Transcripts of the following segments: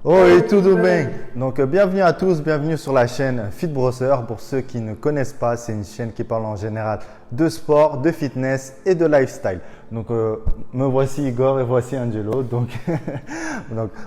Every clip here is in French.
Oh et tout de bien. Donc bienvenue à tous, bienvenue sur la chaîne Fit Brosser. Pour ceux qui ne connaissent pas, c'est une chaîne qui parle en général de sport, de fitness et de lifestyle. Donc me voici Igor et voici Angelo. Donc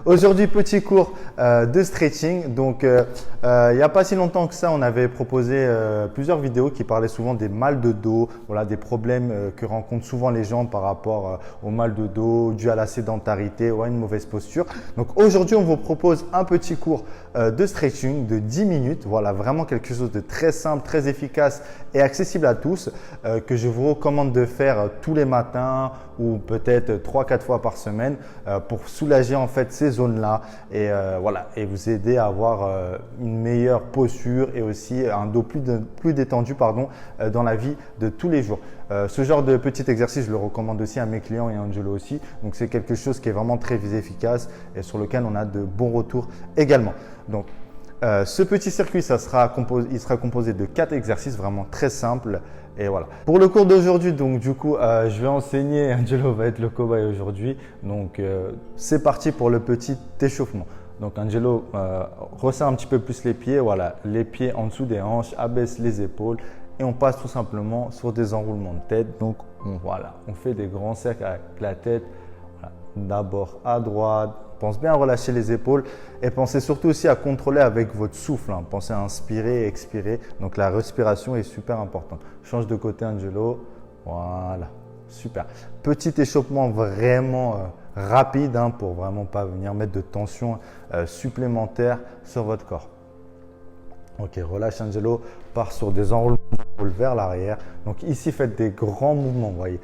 aujourd'hui petit cours de stretching. Donc il n'y a pas si longtemps que ça, on avait proposé plusieurs vidéos qui parlaient souvent des mal de dos, voilà, des problèmes que rencontrent souvent les gens par rapport au mal de dos dû à la sédentarité ou à une mauvaise posture. Donc aujourd'hui on vous propose un petit cours de stretching de 10 minutes. Voilà, vraiment quelque chose de très simple, très efficace et accessible à tous que je vous recommande de faire tous les matins ou peut-être 3-4 fois par semaine pour soulager en fait ces zones-là et voilà, et vous aider à avoir une meilleure posture et aussi un dos plus détendu dans la vie de tous les jours. Ce genre de petit exercice, je le recommande aussi à mes clients et à Angelo aussi. Donc, c'est quelque chose qui est vraiment très efficace et sur lequel on a de bons retours également. Donc, ce petit circuit, il sera composé de 4 exercices vraiment très simples. Et voilà. Pour le cours d'aujourd'hui, donc du coup, je vais enseigner. Angelo va être le cobaye aujourd'hui. Donc, c'est parti pour le petit échauffement. Donc, Angelo resserre un petit peu plus les pieds. Voilà, les pieds en dessous des hanches, abaisse les épaules. Et on passe tout simplement sur des enroulements de tête. Donc voilà, on fait des grands cercles avec la tête. Voilà. D'abord à droite, pense bien à relâcher les épaules et pensez surtout aussi à contrôler avec votre souffle. Pensez à inspirer et expirer. Donc la respiration est super importante. Change de côté Angelo. Voilà, super. Petit échauffement vraiment rapide pour vraiment pas venir mettre de tension supplémentaire sur votre corps. Ok, relâche Angelo, part sur des enroulements vers l'arrière. Donc ici, faites des grands mouvements, vous voyez.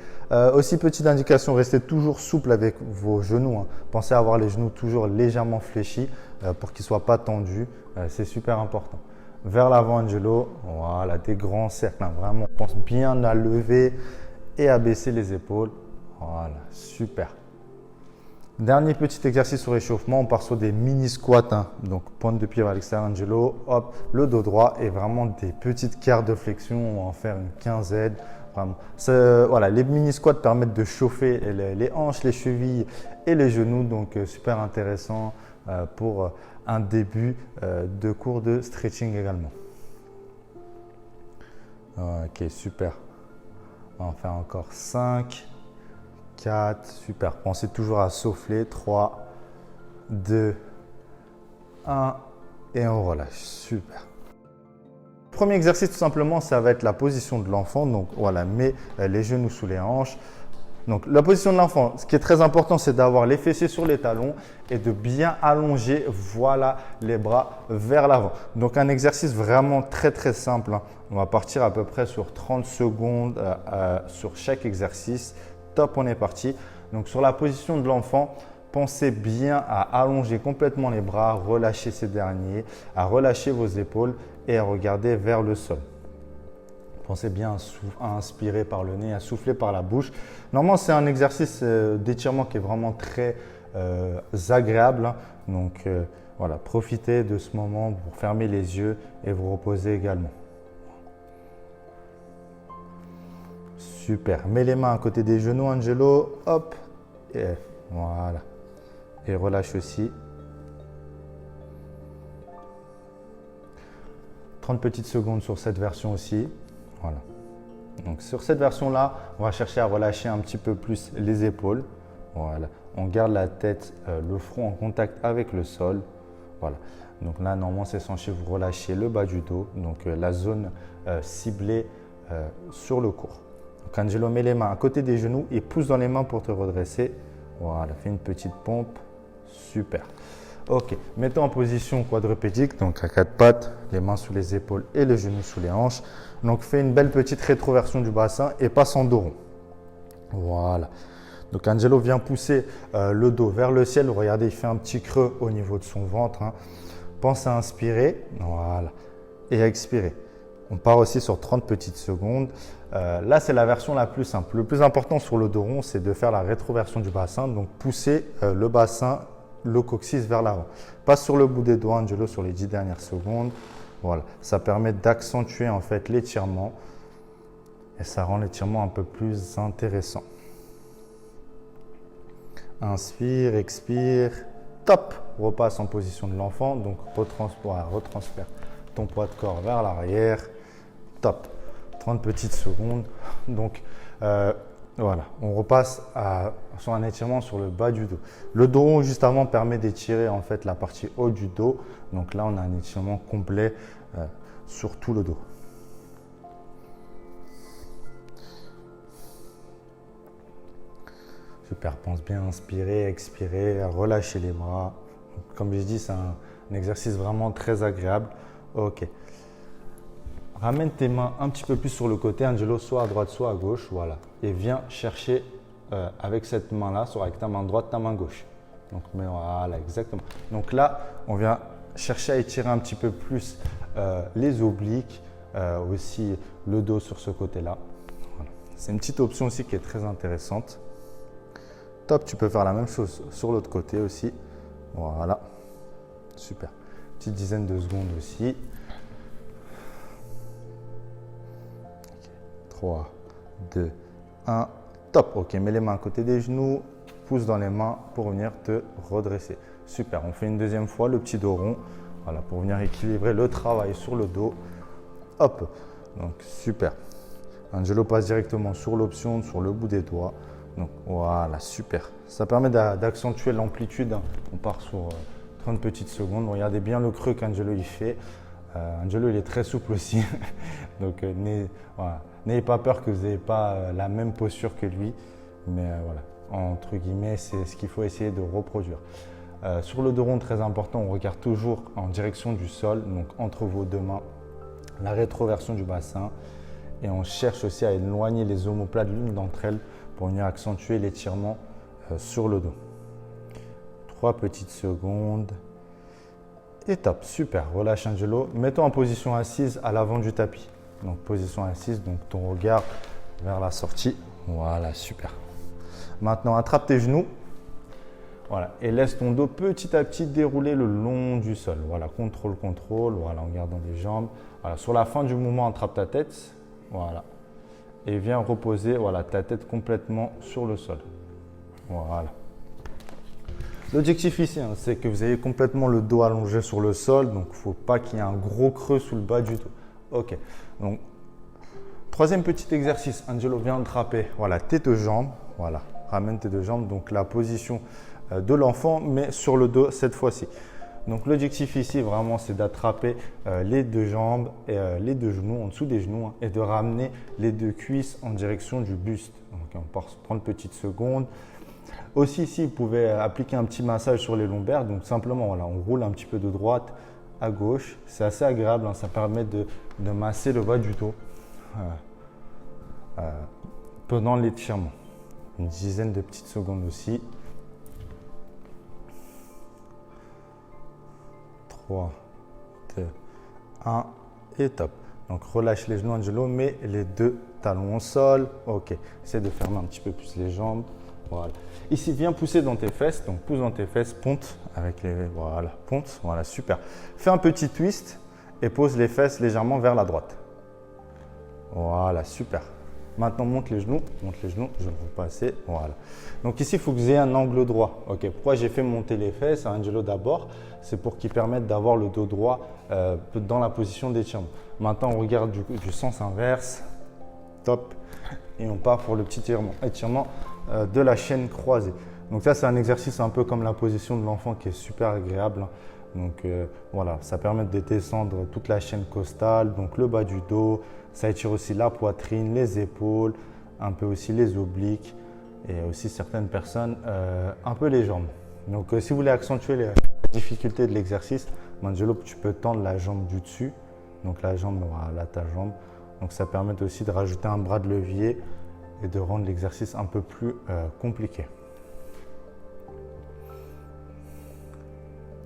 Aussi, petite indication, restez toujours souple avec vos genoux. Pensez à avoir les genoux toujours légèrement fléchis pour qu'ils ne soient pas tendus. C'est super important. Vers l'avant Angelo, voilà, des grands cercles. Vraiment, pense bien à lever et à baisser les épaules. Voilà, super. Dernier petit exercice sur échauffement, on part sur des mini squats. Donc, pointe de pied vers l'extérieur, Angelo, hop, le dos droit et vraiment des petites quarts de flexion. On va en faire une quinzaine. Vraiment. Voilà, les mini squats permettent de chauffer les hanches, les chevilles et les genoux. Donc, super intéressant pour un début de cours de stretching également. Ok, super. On va en faire encore 5. 4, super. Pensez toujours à souffler. 3, 2, 1 et on relâche. Super. Premier exercice, tout simplement, ça va être la position de l'enfant. Donc voilà, mets les genoux sous les hanches. Donc la position de l'enfant, ce qui est très important, c'est d'avoir les fessiers sur les talons et de bien allonger, voilà, les bras vers l'avant. Donc un exercice vraiment très simple. On va partir à peu près sur 30 secondes sur chaque exercice. Top, on est parti. Donc sur la position de l'enfant, pensez bien à allonger complètement les bras, relâcher ces derniers, à relâcher vos épaules et à regarder vers le sol. Pensez bien à inspirer par le nez, à souffler par la bouche. Normalement, c'est un exercice d'étirement qui est vraiment très agréable. Donc voilà, profitez de ce moment pour fermer les yeux et vous reposer également. Super. Mets les mains à côté des genoux, Angelo. Hop. Et voilà. Et relâche aussi. 30 petites secondes sur cette version aussi. Voilà. Donc sur cette version-là, on va chercher à relâcher un petit peu plus les épaules. Voilà. On garde la tête, le front en contact avec le sol. Voilà. Donc là, normalement, c'est censé vous relâcher le bas du dos. Donc la zone ciblée sur le cours. Donc Angelo, met les mains à côté des genoux et pousse dans les mains pour te redresser. Voilà, fais une petite pompe. Super. Ok, mettons en position quadrupédique, donc à 4 pattes, les mains sous les épaules et les genoux sous les hanches. Donc fais une belle petite rétroversion du bassin et passe en dos rond. Voilà. Donc Angelo vient pousser le dos vers le ciel. Regardez, il fait un petit creux au niveau de son ventre. Pense à inspirer, voilà, et à expirer. On part aussi sur 30 petites secondes. Là, c'est la version la plus simple. Le plus important sur le dos rond, c'est de faire la rétroversion du bassin. Donc, pousser le bassin, le coccyx vers l'avant. Passe sur le bout des doigts, Angelo, sur les 10 dernières secondes. Voilà, ça permet d'accentuer en fait l'étirement et ça rend l'étirement un peu plus intéressant. Inspire, expire Top. Repasse en position de l'enfant. Donc, retransfère ton poids de corps vers l'arrière. Top. 30 petites secondes. Donc, voilà, on repasse sur un étirement sur le bas du dos. Le dos rond juste avant permet d'étirer en fait la partie haut du dos. Donc là, on a un étirement complet sur tout le dos. Super, pense bien inspirer, expirer, relâcher les bras. Comme je dis, c'est un exercice vraiment très agréable. Ok. Ramène tes mains un petit peu plus sur le côté, Angelo, soit à droite, soit à gauche. Voilà. Et viens chercher avec cette main-là, soit avec ta main droite, ta main gauche. Donc, mais voilà, exactement. Donc là, on vient chercher à étirer un petit peu plus les obliques, aussi le dos sur ce côté-là. Voilà. C'est une petite option aussi qui est très intéressante. Top, tu peux faire la même chose sur l'autre côté aussi. Voilà. Super. Petite dizaine de secondes aussi. 3, 2, 1, top. Ok, mets les mains à côté des genoux, pousse dans les mains pour venir te redresser. Super, on fait une deuxième fois le petit dos rond, voilà, pour venir équilibrer le travail sur le dos. Hop, donc super. Angelo passe directement sur l'option, sur le bout des doigts. Donc voilà, super. Ça permet d'accentuer l'amplitude. On part sur 30 petites secondes. Regardez bien le creux qu'Angelo y fait. Angelo, il est très souple aussi. Donc, n'ayez pas peur que vous n'ayez pas la même posture que lui. Mais voilà, entre guillemets, c'est ce qu'il faut essayer de reproduire. Sur le dos rond, très important, on regarde toujours en direction du sol, donc entre vos deux mains, la rétroversion du bassin. Et on cherche aussi à éloigner les omoplates l'une d'entre elles pour venir accentuer l'étirement sur le dos. 3 petites secondes. Et top, super, relâche Angelo. Mets-toi en position assise à l'avant du tapis. Donc position assise, donc ton regard vers la sortie. Voilà, super. Maintenant, attrape tes genoux. Voilà, et laisse ton dos petit à petit dérouler le long du sol. Voilà, contrôle, contrôle, voilà, en gardant les jambes. Voilà, sur la fin du mouvement, attrape ta tête. Voilà. Et viens reposer voilà, ta tête complètement sur le sol. Voilà. L'objectif ici, c'est que vous ayez complètement le dos allongé sur le sol. Donc, il ne faut pas qu'il y ait un gros creux sous le bas du dos. Ok. Donc, troisième petit exercice. Angelo vient attraper voilà, tes deux jambes. Voilà. Ramène tes deux jambes. Donc, la position de l'enfant, mais sur le dos cette fois-ci. Donc, l'objectif ici, vraiment, c'est d'attraper les deux jambes et les deux genoux, en dessous des genoux, et de ramener les deux cuisses en direction du buste. Donc, on part prendre une petite seconde. Aussi, ici, vous pouvez appliquer un petit massage sur les lombaires. Donc, simplement, voilà, on roule un petit peu de droite à gauche. C'est assez agréable, ça permet de masser le bas du dos pendant l'étirement. Une dizaine de petites secondes aussi. 3, 2, 1 et top. Donc, relâche les genoux, Angelo, mets les deux talons au sol. Ok, essaie de fermer un petit peu plus les jambes. Voilà. Ici, viens pousser dans tes fesses. Donc, pousse dans tes fesses, ponte avec les… Voilà, ponte. Voilà, super. Fais un petit twist et pose les fesses légèrement vers la droite. Voilà, super. Maintenant, monte les genoux, je vais repasser. Voilà. Donc ici, il faut que vous ayez un angle droit. Ok. Pourquoi j'ai fait monter les fesses à Angelo d'abord? C'est pour qu'il permette d'avoir le dos droit dans la position d'étirement. Maintenant, on regarde du sens inverse. Top. Et on part pour le petit étirement de la chaîne croisée. Donc ça, c'est un exercice un peu comme la position de l'enfant qui est super agréable. Donc voilà, ça permet de descendre toute la chaîne costale, donc le bas du dos. Ça étire aussi la poitrine, les épaules, un peu aussi les obliques et aussi certaines personnes un peu les jambes. Donc si vous voulez accentuer les difficultés de l'exercice, Angelo, tu peux tendre la jambe du dessus. Donc la jambe, voilà, ta jambe. Donc ça permet aussi de rajouter un bras de levier et de rendre l'exercice un peu plus compliqué.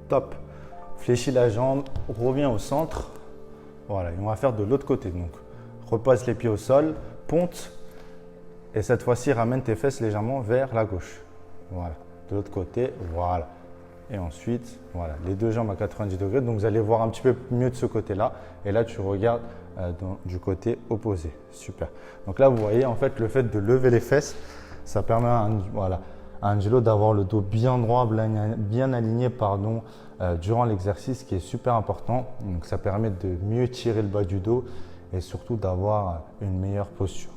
Top. Fléchis la jambe, reviens au centre. Voilà, et on va faire de l'autre côté. Donc, repasse les pieds au sol, ponte. Et cette fois-ci, ramène tes fesses légèrement vers la gauche. Voilà, de l'autre côté, voilà. Et ensuite, voilà, les deux jambes à 90 degrés. Donc, vous allez voir un petit peu mieux de ce côté-là. Et là, tu regardes du côté opposé. Super. Donc là, vous voyez, en fait, le fait de lever les fesses, ça permet un Angelo, d'avoir le dos bien droit, bien aligné, durant l'exercice, qui est super important. Donc, ça permet de mieux tirer le bas du dos et surtout d'avoir une meilleure posture.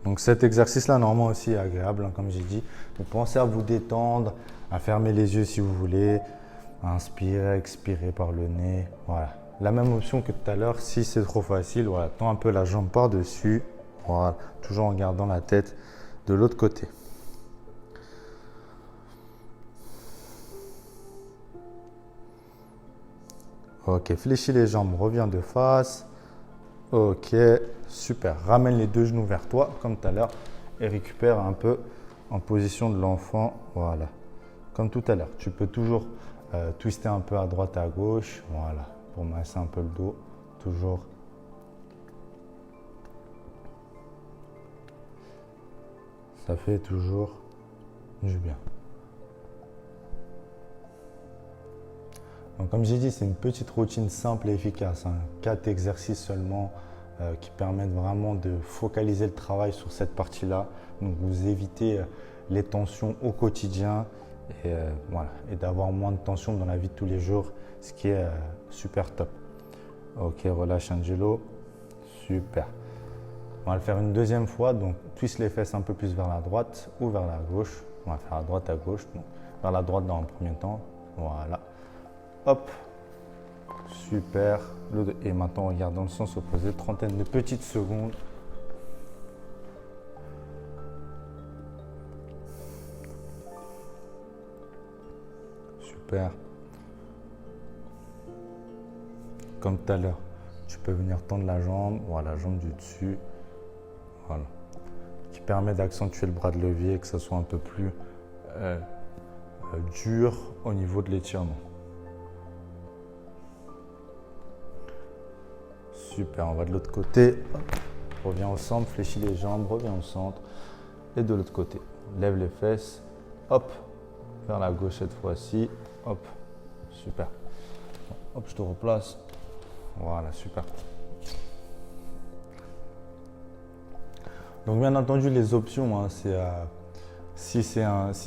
Donc cet exercice-là, normalement aussi est agréable, hein, comme j'ai dit. Donc, pensez à vous détendre, à fermer les yeux si vous voulez, à inspirer, expirer par le nez. Voilà. La même option que tout à l'heure, si c'est trop facile, voilà, tends un peu la jambe par-dessus. Voilà, toujours en gardant la tête de l'autre côté. Ok, fléchis les jambes, reviens de face. Ok, super. Ramène les deux genoux vers toi, comme tout à l'heure, et récupère un peu en position de l'enfant. Voilà, comme tout à l'heure. Tu peux toujours twister un peu à droite, à gauche. Voilà, pour masser un peu le dos. Toujours. Ça fait toujours du bien. Donc, comme j'ai dit, c'est une petite routine simple et efficace. 4 exercices seulement qui permettent vraiment de focaliser le travail sur cette partie-là. Donc, vous évitez les tensions au quotidien et, voilà, et d'avoir moins de tensions dans la vie de tous les jours, ce qui est super top. Ok, relâche Angelo. Super. On va le faire une deuxième fois. Donc, twist les fesses un peu plus vers la droite ou vers la gauche. On va faire à droite, à gauche. Donc, vers la droite dans le premier temps. Voilà. Hop, super. Et maintenant, on regarde dans le sens opposé, trentaine de petites secondes. Super. Comme tout à l'heure, tu peux venir tendre la jambe, voilà, la jambe du dessus, voilà, qui permet d'accentuer le bras de levier, que ça soit un peu plus dur au niveau de l'étirement. Super, on va de l'autre côté. Hop. Reviens au centre, fléchis les jambes, reviens au centre. Et de l'autre côté, lève les fesses. Hop, vers la gauche cette fois-ci. Hop, super. Hop, je te replace. Voilà, super. Donc bien entendu, les options, hein, c'est si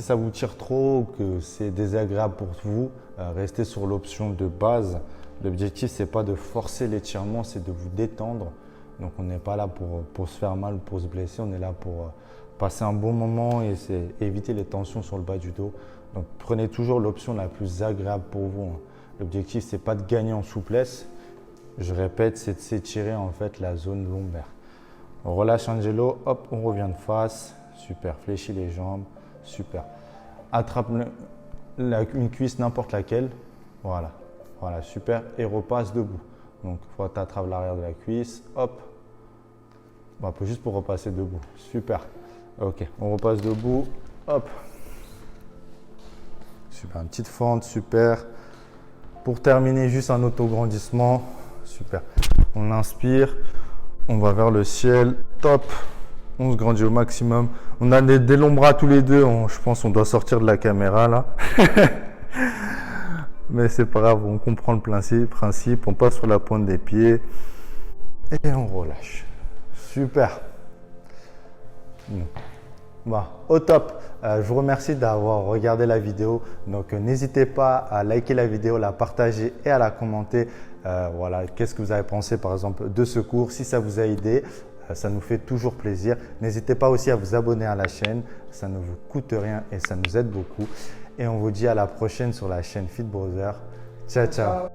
ça vous tire trop ou que c'est désagréable pour vous, restez sur l'option de base. L'objectif, ce n'est pas de forcer l'étirement, c'est de vous détendre. Donc, on n'est pas là pour se faire mal, pour se blesser. On est là pour passer un bon moment et éviter les tensions sur le bas du dos. Donc, prenez toujours l'option la plus agréable pour vous. L'objectif, ce n'est pas de gagner en souplesse. Je répète, c'est de s'étirer en fait la zone lombaire. On relâche Angelo, hop, on revient de face. Super, fléchis les jambes. Super. Attrape une cuisse, n'importe laquelle. Voilà. Voilà, super. Et repasse debout. Donc, il faut que tu attrapes l'arrière de la cuisse. Hop. Bon, juste pour repasser debout. Super. Ok, on repasse debout. Hop. Super, une petite fente. Super. Pour terminer, juste un autograndissement. Super. On inspire. On va vers le ciel. Top. On se grandit au maximum. On a des longs bras tous les deux. Je pense qu'on doit sortir de la caméra là. Mais c'est pas grave, on comprend le principe, on passe sur la pointe des pieds et on relâche. Super. Bon, au top. Je vous remercie d'avoir regardé la vidéo. Donc, n'hésitez pas à liker la vidéo, la partager et à la commenter. Voilà, qu'est-ce que vous avez pensé par exemple de ce cours? Si ça vous a aidé, ça nous fait toujours plaisir. N'hésitez pas aussi à vous abonner à la chaîne. Ça ne vous coûte rien et ça nous aide beaucoup. Et on vous dit à la prochaine sur la chaîne Fit Brother. Ciao, ciao.